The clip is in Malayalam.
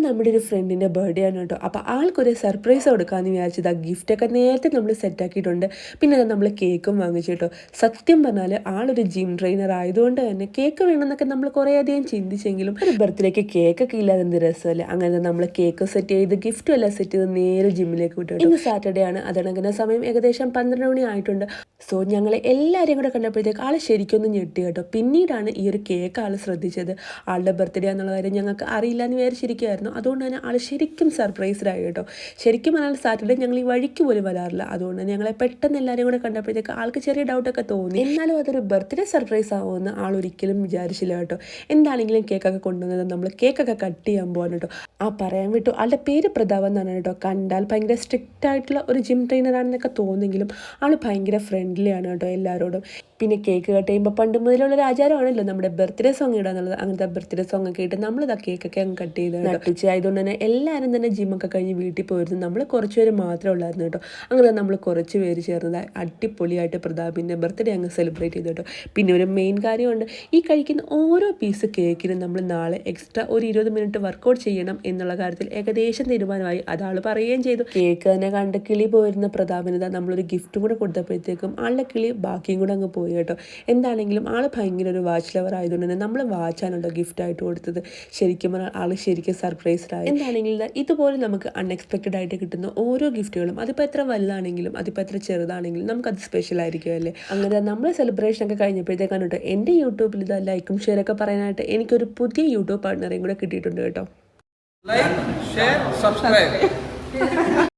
ഇന്ന് നമ്മുടെ ഒരു ഫ്രണ്ടിൻ്റെ ബർത്ത്ഡേ ആണ് കേട്ടോ. അപ്പോൾ ആൾക്കൊരു സർപ്രൈസ് കൊടുക്കാമെന്ന് വിചാരിച്ചത്. ആ ഗിഫ്റ്റൊക്കെ നേരത്തെ നമ്മൾ സെറ്റാക്കിയിട്ടുണ്ട്. പിന്നെ നമ്മൾ കേക്കും വാങ്ങിച്ചു കേട്ടോ. സത്യം പറഞ്ഞാൽ ആളൊരു ജിം ട്രെയിനർ ആയതുകൊണ്ട് തന്നെ കേക്ക് വേണമെന്നൊക്കെ നമ്മൾ കുറേ അധികം ചിന്തിച്ചെങ്കിലും ഒരു ബർത്ത്ഡേക്ക് കേക്കൊക്കെ ഇല്ലാതെ എന്ത് രസമല്ലേ. അങ്ങനെ നമ്മൾ കേക്ക് സെറ്റ് ചെയ്ത് ഗിഫ്റ്റും എല്ലാം സെറ്റ് ചെയ്ത് നേരെ ജിമ്മിലേക്ക് വിട്ടു. ഇന്ന് സാറ്റർഡേ ആണ്. അതണങ്ങനെ സമയം ഏകദേശം 12 മണി ആയിട്ടുണ്ട്. സോ ഞങ്ങൾ എല്ലാവരെയും കൂടെ കണ്ടപ്പോഴത്തേക്ക് ആൾ ശരിക്കൊന്ന് ഞെട്ടി കേട്ടോ. പിന്നീടാണ് ഈ ഒരു കേക്ക് ആൾ ശ്രദ്ധിച്ചത്. ആളുടെ ബർത്ത്ഡേ എന്നുള്ള കാര്യം ഞങ്ങൾക്ക് അറിയില്ല എന്ന് വിചാരിച്ചിരിക്കുമായിരുന്നു. അതുകൊണ്ട് തന്നെ ആൾ ശരിക്കും സർപ്രൈസ്ഡായി കേട്ടോ. ശരിക്കും പറഞ്ഞാൽ സാറ്റർഡേ ഞങ്ങൾ ഈ വഴിക്ക് പോലും വരാറില്ല. അതുകൊണ്ട് ഞങ്ങളെ പെട്ടെന്ന് എല്ലാവരെയും കൂടെ കണ്ടപ്പോഴത്തേക്ക് ആൾക്ക് ചെറിയ ഡൗട്ടൊക്കെ തോന്നി. എന്നാലും അതൊരു ബർത്ത്ഡേ സർപ്രൈസ് ആവുമെന്ന് ആൾ ഒരിക്കലും വിചാരിച്ചില്ല കേട്ടോ. എന്താണെങ്കിലും കേക്കൊക്കെ കൊണ്ടുവന്നത് നമ്മൾ കേക്കൊക്കെ കട്ട് ചെയ്യാൻ പോകാൻ കേട്ടോ. പറയാൻ വിട്ടു, ആളുടെ പേര് പ്രതാപ് എന്നാണ് കേട്ടോ. കണ്ടാൽ ഭയങ്കര സ്ട്രിക്റ്റ് ആയിട്ടുള്ള ഒരു ജിം ട്രെയിനറാണെന്നൊക്കെ തോന്നുമെങ്കിലും ആൾ ഭയങ്കര ഫ്രണ്ട്ലി ആണ് കേട്ടോ എല്ലാവരോടും. പിന്നെ കേക്ക് കട്ട് ചെയ്യുമ്പോൾ പണ്ട് മുതലുള്ളൊരു ആചാരമാണല്ലോ നമ്മുടെ ബർത്ത്ഡേ സോങ് ഇടുക എന്നുള്ളത്. അങ്ങനത്തെ ബർത്ത്ഡേ സോങ് ഒക്കെ ഇട്ട് നമ്മളിതാ കേക്കൊക്കെ അങ്ങ് കട്ട് ചെയ്ത് നട്ടുച്ച ആയതുകൊണ്ട് തന്നെ എല്ലാവരും തന്നെ ജിമ്മൊക്കെ കഴിഞ്ഞ് വീട്ടിൽ പോയിരുന്നു. നമ്മൾ കുറച്ച് പേര് മാത്രമേ ഉള്ളായിരുന്നു കേട്ടോ. അങ്ങനെ നമ്മൾ കുറച്ച് പേര് ചേർന്നത് അടിപൊളിയായിട്ട് പ്രതാപിൻ്റെ ബർത്ത്ഡേ അങ്ങ് സെലിബ്രേറ്റ് ചെയ്തു കേട്ടോ. പിന്നെ ഒരു മെയിൻ കാര്യമുണ്ട്, ഈ കഴിക്കുന്ന ഓരോ പീസ് കേക്കിനും നമ്മൾ നാളെ എക്സ്ട്രാ ഒരു 20 മിനിറ്റ് വർക്കൗട്ട് ചെയ്യണം എന്നുള്ള കാര്യത്തിൽ ഏകദേശം തീരുമാനമായി. അതാൾ പറയുകയും ചെയ്തു. കേക്ക് തന്നെ കണ്ട് കിളി പോയിരുന്ന പ്രതാപിന് നമ്മളൊരു ഗിഫ്റ്റും കൂടെ കൊടുത്തപ്പോഴത്തേക്കും ആളുടെ കിളി ബാക്കിയും കൂടെ അങ്ങ് പോയി കേട്ടോ. എന്താണെങ്കിലും ആൾ ഭയങ്കര ഒരു വാച്ച് ലവർ ആയതുകൊണ്ട് തന്നെ നമ്മൾ വാച്ചാണല്ലോ ഗിഫ്റ്റായിട്ട് കൊടുത്തത്. ശരിക്കും പറഞ്ഞാൽ ആൾ ശരിക്കും സർപ്രൈസ്ഡായി. എന്താണെങ്കിലും ഇതുപോലെ നമുക്ക് അൺഎക്സ്പെക്റ്റഡ് ആയിട്ട് കിട്ടുന്ന ഓരോ ഗിഫ്റ്റുകളും അതിപ്പോൾ എത്ര വലുതാണെങ്കിലും അതിപ്പോൾ എത്ര ചെറുതാണെങ്കിലും നമുക്കത് സ്പെഷ്യൽ ആയിരിക്കും അല്ലേ. അങ്ങനെ നമ്മൾ സെലിബ്രേഷനൊക്കെ കഴിഞ്ഞപ്പോഴത്തേക്കാണ് കേട്ടോ എൻ്റെ യൂട്യൂബിൽ ഇത് ലൈക്കും ഷെയറൊക്കെ പറയാനായിട്ട് എനിക്കൊരു പുതിയ യൂട്യൂബ് പാർട്ട്ണറേയും കൂടെ കിട്ടിയിട്ടുണ്ട് കേട്ടോ. Like, share, subscribe.